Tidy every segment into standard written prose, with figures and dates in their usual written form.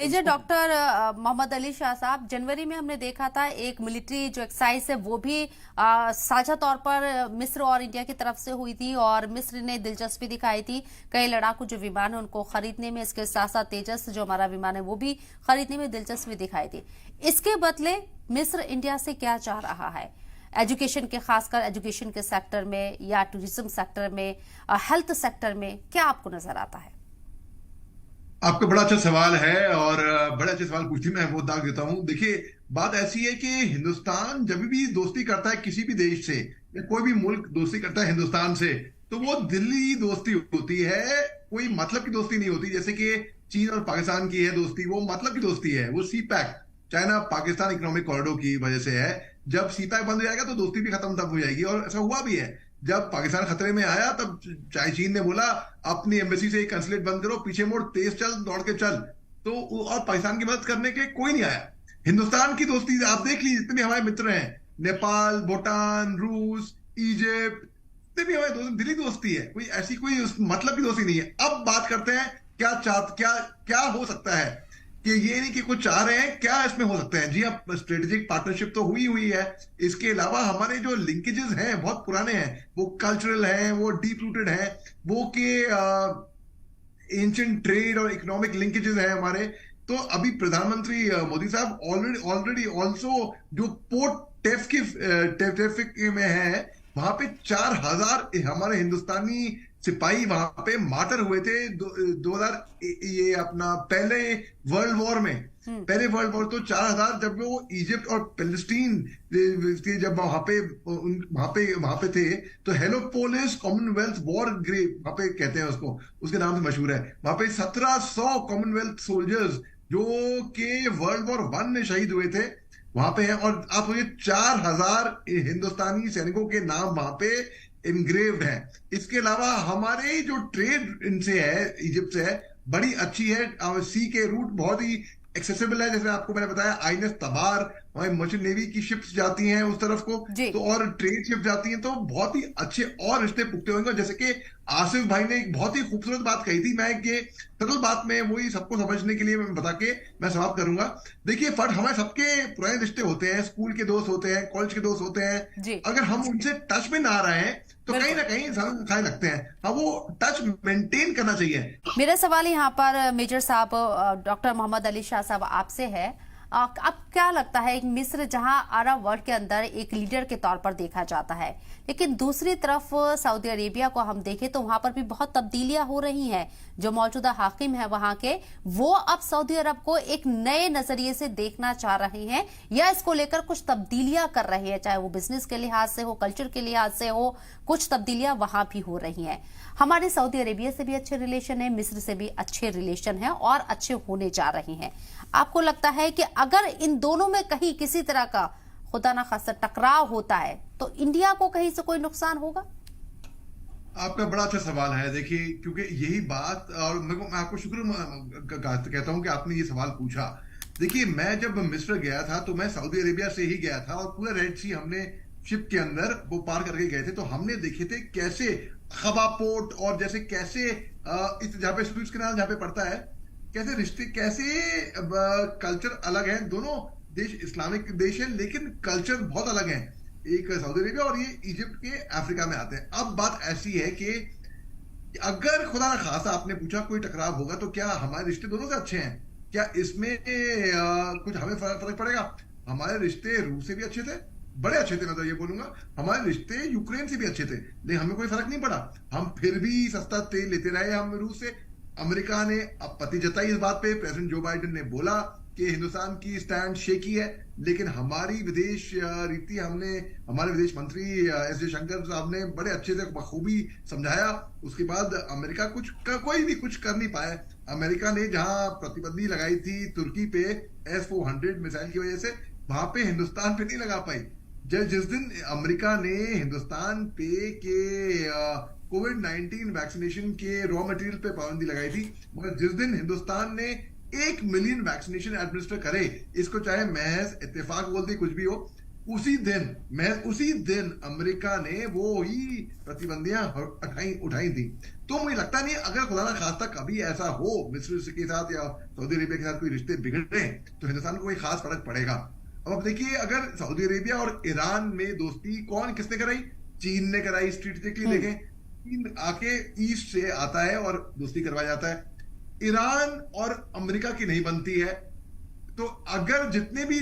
Major doctor Mohammad Ali Shah साहब, जनवरी में हमने देखा था एक मिलिट्री जो एक्सरसाइज है वो भी साझा तौर पर मिस्र और इंडिया की तरफ से हुई थी और मिस्र ने दिलचस्पी दिखाई थी कई लड़ाकू जो विमान है उनको खरीदने में। इसके साथ साथ तेजस जो हमारा विमान है वो भी खरीदने में दिलचस्पी दिखाई थी। इसके बदले मिस्र इंडिया से क्या चाह रहा है? एजुकेशन के, खासकर एजुकेशन के सेक्टर में या टूरिज्म सेक्टर में, हेल्थ सेक्टर में, क्या आपको नजर आता है? आपका बड़ा अच्छा सवाल है और बड़े अच्छे सवाल पूछती मैं वो दाग देता हूँ। देखिए, बात ऐसी है कि हिंदुस्तान जब भी दोस्ती करता है किसी भी देश से या कोई भी मुल्क दोस्ती करता है हिंदुस्तान से, तो वो दिल्ली दोस्ती होती है, कोई मतलब की दोस्ती नहीं होती। जैसे कि चीन और पाकिस्तान की है दोस्ती, वो मतलब की दोस्ती है। वो CPEC, China Pakistan economic corridor की वजह से है। जब सी पैक बंद हो जाएगा तो दोस्ती भी खत्म तब हो जाएगी, और ऐसा हुआ भी है। जब पाकिस्तान खतरे में आया तब चीन ने बोला अपनी एम्बेसी से कंसुलेट बंद करो, पीछे मुड़, तेज चल, दौड़ के चल। तो और पाकिस्तान की मदद करने के लिए कोई नहीं आया। हिंदुस्तान की दोस्ती आप देख लीजिए, जितने भी हमारे मित्र हैं, नेपाल, भूटान, रूस, इजिप्ट, जितने भी हमारे दोस्त, दिली दोस्ती है। कोई ऐसी कोई मतलब की दोस्ती नहीं है। अब बात करते हैं क्या क्या हो सकता है, कि ये नहीं कि कुछ चाह रहे हैं, क्या इसमें हो सकता है। जी, अब स्ट्रेटेजिक पार्टनरशिप तो हुई हुई है। इसके अलावा हमारे जो लिंकेजेस हैं बहुत पुराने हैं, वो कल्चरल हैं, वो डीप रूटेड हैं, वो के एंशियंट ट्रेड और इकोनॉमिक लिंकेजेस हैं हमारे। तो अभी प्रधानमंत्री मोदी साहब ऑलरेडी ऑलरेडी ऑल्सो जो पोर्ट टेफ में है, वहां पे 4,000 हमारे हिंदुस्तानी सिपाही वहां पे मार्टर हुए थे 2000 ये अपना हम्म। पहले वर्ल्ड वॉर। तो 4,000 जब वो इजिप्ट और पैलेस्टीन के जब वहां पे थे, तो हेलोपोलिस कॉमनवेल्थ वॉर ग्रेव वहां पे कहते हैं उसको, उसके नाम से मशहूर है। वहां पे 1,700 कॉमनवेल्थ सोल्जर्स जो के वर्ल्ड वॉर 1 में शहीद हुए थे वहां पे हैं। और आप सोचिए 4,000 हिंदुस्तानी सैनिकों के नाम वहां पे इनग्रेव्ड है। इसके अलावा हमारे जो ट्रेड इनसे है, इजिप्ट से है, बड़ी अच्छी है। सी के रूट बहुत ही एक्सेसिबल है। जैसे आपको मैंने बताया, आईएनएस तबार, हमारी मर्चेंट नेवी की शिप्स जाती हैं उस तरफ को, जी। तो और ट्रेड शिप जाती हैं, तो बहुत ही अच्छे और रिश्ते पुख्ते होंगे। जैसे कि आसिफ भाई ने एक बहुत ही खूबसूरत बात कही थी, मैं कि सरल बात में वही सबको समझने के लिए मैं बता के मैं समाप्त करूंगा। देखिए, फर्क हमारे सबके पुराने रिश्ते होते हैं, स्कूल के दोस्त होते हैं, कॉलेज के दोस्त होते हैं। जी, अगर हम उनसे टच में ना रहे हैं तो कहीं बिल्कुल। ना कहीं इंसान खाए लगते हैं। हाँ, वो टच मेंटेन करना चाहिए। मेरा सवाल यहाँ पर मेजर साहब, डॉक्टर मोहम्मद अली शाह साहब, आपसे है। अब क्या लगता है, एक मिस्र जहां अरब वर्ल्ड के अंदर एक लीडर के तौर पर देखा जाता है, लेकिन दूसरी तरफ सऊदी अरेबिया को हम देखें तो वहां पर भी बहुत तब्दीलियां हो रही हैं। जो मौजूदा हाकिम है वहां के, वो अब सऊदी अरब को एक नए नजरिए से देखना चाह रहे हैं या इसको लेकर कुछ तब्दीलियां कर रहे हैं, चाहे वो बिजनेस के लिहाज से हो, कल्चर के लिहाज से हो। कुछ तब्दीलियां वहां भी हो रही हैं। हमारे सऊदी अरेबिया से भी अच्छे रिलेशन है, मिस्र से भी अच्छे रिलेशन है और अच्छे होने जा रहे हैं। आपको लगता है कि अगर इन दोनों में कहीं किसी तरह का खुदा ना खास्ता टकराव होता है तो इंडिया को कहीं से कोई नुकसान होगा? आपका बड़ा अच्छा सवाल है। देखिए, क्योंकि यही बात, और मैं आपको शुक्र कहता हूं कि आपने ये सवाल पूछा। देखिए, मैं जब मिस्र गया था तो मैं सऊदी अरेबिया से ही गया था, और पूरा रेड सी हमने शिप के अंदर वो पार करके गए थे। तो हमने देखे थे कैसे खबा पोर्ट, और जैसे कैसे इस जहाँ पे स्विस कैनाल जहाँ पे पड़ता है, कैसे रिश्ते, कैसे कल्चर अलग है। दोनों देश इस्लामिक देश है, लेकिन कल्चर बहुत अलग है। एक सऊदी अरेबिया और ये इजिप्ट के अफ्रीका में आते हैं। अब बात ऐसी है कि अगर खुदा ना खासा आपने पूछा कोई टकराव होगा तो क्या हमारे रिश्ते दोनों से अच्छे हैं, क्या इसमें कुछ हमें फर्क पड़ेगा? हमारे रिश्ते रूस से भी अच्छे थे, बड़े अच्छे थे। मैं तो ये बोलूंगा हमारे रिश्ते यूक्रेन से भी अच्छे थे, लेकिन हमें कोई फर्क नहीं पड़ा। हम फिर भी सस्ता तेल लेते रहे हम रूस से। अमेरिका ने आपत्ति जताई इस बात पे, प्रेसिडेंट जो बाइडेन ने बोला कि हिंदुस्तान की स्टैंड शेकी है, लेकिन हमारी विदेश रीति हमने, हमारे विदेश मंत्री एस जयशंकर साहब ने बड़े अच्छे से बखूबी समझाया। उसके बाद अमेरिका कोई भी कुछ कर नहीं पाया। अमेरिका ने जहां प्रतिबंधी लगाई थी तुर्की पे S-400 मिसाइल की वजह से, वहां पे हिंदुस्तान पे नहीं लगा पाई। जिस दिन अमेरिका ने हिंदुस्तान पे के कोविड-19 वैक्सीनेशन के रॉ मटेरियल पे पाबंदी लगाई थी, मगर जिस दिन हिंदुस्तान ने 1 मिलियन वैक्सीनेशन एडमिनिस्टर करे, इसको चाहे महज इत्तेफाक बोलते कुछ भी हो, उसी दिन अमेरिका ने वो ही प्रतिबंधियां उठाई थी। तो मुझे लगता नहीं, अगर खुदा ना खास्ता कभी ऐसा हो मिस्र के साथ या सऊदी अरेबिया के साथ कोई रिश्ते बिगड़े तो हिंदुस्तान को कोई खास फर्क पड़ेगा। अब देखिए, अगर सऊदी अरेबिया और ईरान में दोस्ती किसने कराई? चीन ने कराई। स्ट्रेटेजिकली देखें, चीन आके ईस्ट से आता है और दोस्ती करवाया जाता है। ईरान और अमेरिका की नहीं बनती है। तो अगर जितने भी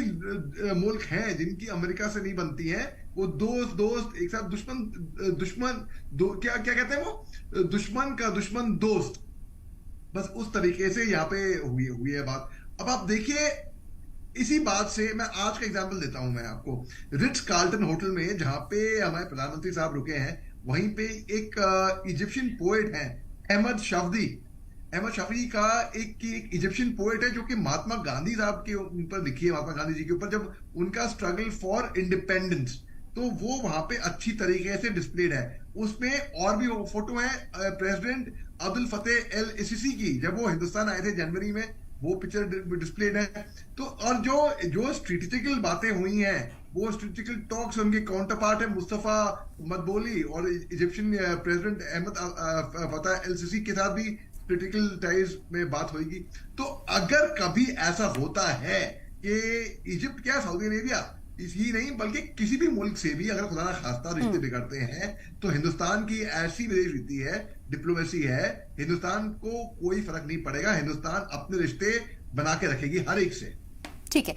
मुल्क हैं जिनकी अमेरिका से नहीं बनती हैं, वो दोस्त एक साथ दुश्मन क्या क्या कहते हैं वो, दुश्मन का दुश्मन दोस्त, बस उस तरीके से यहाँ पे हुई है बात। अब आप देखिए, इसी बात से मैं आज का एग्जांपल देता हूं मैं आपको। रिट्स कार्ल्टन होटल में जहां पे हमारे प्रधानमंत्री साहब रुके हैं, वहीं पे एक इजिप्शियन पोएट है अहमद शफी का एक इजिप्शियन पोएट है जो कि महात्मा गांधी साहब के ऊपर लिखी है, महात्मा गांधी जी के ऊपर, जब उनका स्ट्रगल फॉर इंडिपेंडेंस, तो वो वहां पे अच्छी तरीके से डिस्प्लेड है। उसमें और भी फोटो है प्रेसिडेंट अब्दुल फतेह एल सिसी की, जब वो हिंदुस्तान आए थे जनवरी में, वो पिक्चर डिस्प्लेड है। तो और जो स्ट्रेटेजिकल बातें हुई हैं, वो स्ट्रेटेजिकल टॉक्स, उनके काउंटर पार्ट है मुस्तफा मदबोली और इजिप्शियन प्रेसिडेंट अहमद फतेह एल सिसी के साथ भी स्ट्रेटेजिकल टाइज में बात होगी। तो अगर कभी ऐसा होता है कि इजिप्ट क्या सऊदी अरेबिया ही नहीं बल्कि किसी भी मुल्क से भी अगर खुदा ना खास्ता रिश्ते बिगड़ते हैं, तो हिंदुस्तान की ऐसी विदेश नीति है, डिप्लोमेसी है, हिंदुस्तान को कोई फर्क नहीं पड़ेगा। हिंदुस्तान अपने रिश्ते बना के रखेगी हर एक से। ठीक है।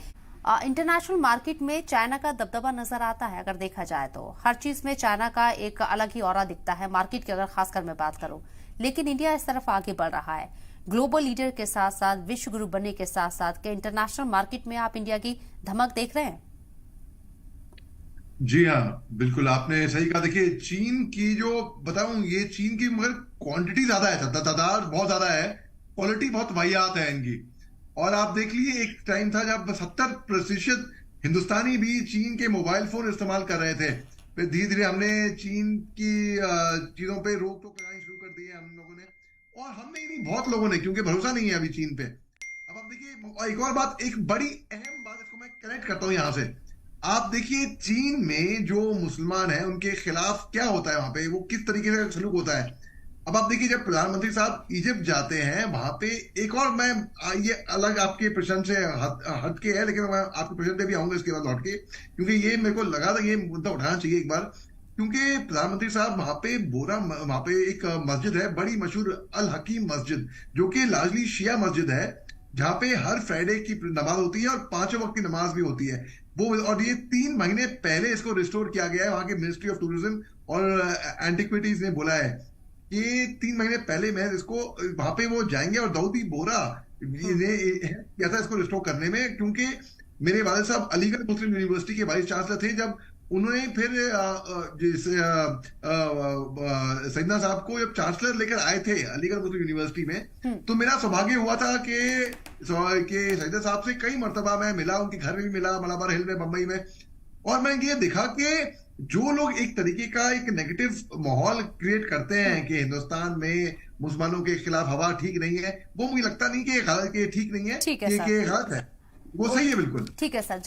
इंटरनेशनल मार्केट में चाइना का दबदबा नजर आता है। अगर देखा जाए तो हर चीज में चाइना का एक अलग ही ऑरा दिखता है मार्केट की, अगर खासकर मैं बात करूं। लेकिन इंडिया इस तरफ आगे बढ़ रहा है, ग्लोबल लीडर के साथ साथ विश्व गुरु बनने के साथ साथ के इंटरनेशनल मार्केट में आप इंडिया की धमक देख रहे हैं? जी हाँ, बिल्कुल आपने सही कहा। देखिए, चीन की जो बताऊं, ये चीन की मगर क्वांटिटी ज्यादा है, तादाद बहुत ज्यादा है, क्वालिटी बहुत वाहियात है इनकी। और आप देख लीजिए, एक टाइम था जब 70% हिंदुस्तानी भी चीन के मोबाइल फोन इस्तेमाल कर रहे थे। फिर धीरे धीरे हमने चीन की चीजों पे रोक टोक लगानी शुरू कर दी है हम लोगों ने, और हमने ही नहीं बहुत लोगों ने, क्योंकि भरोसा नहीं है अभी चीन पे। अब आप देखिए, एक और बात, एक बड़ी अहम बात, इसको मैं कनेक्ट करता हूं यहां से। आप देखिए, चीन में जो मुसलमान हैं उनके खिलाफ क्या होता है वहां पे, वो किस तरीके से सलूक होता है। अब आप देखिए, जब प्रधानमंत्री साहब इजिप्ट जाते हैं, वहां पे एक और, मैं ये अलग आपके प्रश्न से हट के है, लेकिन मैं आपके प्रश्न पे भी आऊंगा इसके बाद लौट के, क्योंकि ये मेरे को लगा था ये मुद्दा उठाना चाहिए एक बार। क्योंकि प्रधानमंत्री साहब वहां पे एक मस्जिद है बड़ी मशहूर, अल हकीम मस्जिद, जो कि लार्जली शिया मस्जिद है, जहां पे हर फ्राइडे की नमाज होती है और 5 वक्त की नमाज भी होती है वो। और ये 3 महीने पहले इसको रिस्टोर किया गया है। वहां के मिनिस्ट्री ऑफ टूरिज्म और एंटिक्विटीज ने बोला है कि 3 महीने पहले मैं इसको, वहां पे वो जाएंगे और दाऊदी बोरा ने किया था इसको रिस्टोर करने में। क्योंकि मेरे वालिद साहब अलीगढ़ मुस्लिम यूनिवर्सिटी के वाइस चांसलर थे, जब उन्होंने फिर सैयदना साहब को जब चांसलर लेकर आए थे अलीगढ़ मुस्लिम यूनिवर्सिटी में, तो मेरा सौभाग्य हुआ था कि सैयदना साहब से कई मर्तबा मैं मिला, उनके घर में भी मिला, मलाबार हिल में, बंबई में। और मैं ये देखा कि जो लोग एक तरीके का एक नेगेटिव माहौल क्रिएट करते हैं कि हिंदुस्तान में मुसलमानों के खिलाफ हवा ठीक नहीं है, वो मुझे लगता नहीं कि ठीक नहीं है, कि गलत है, वो सही है बिल्कुल। ठीक है सर।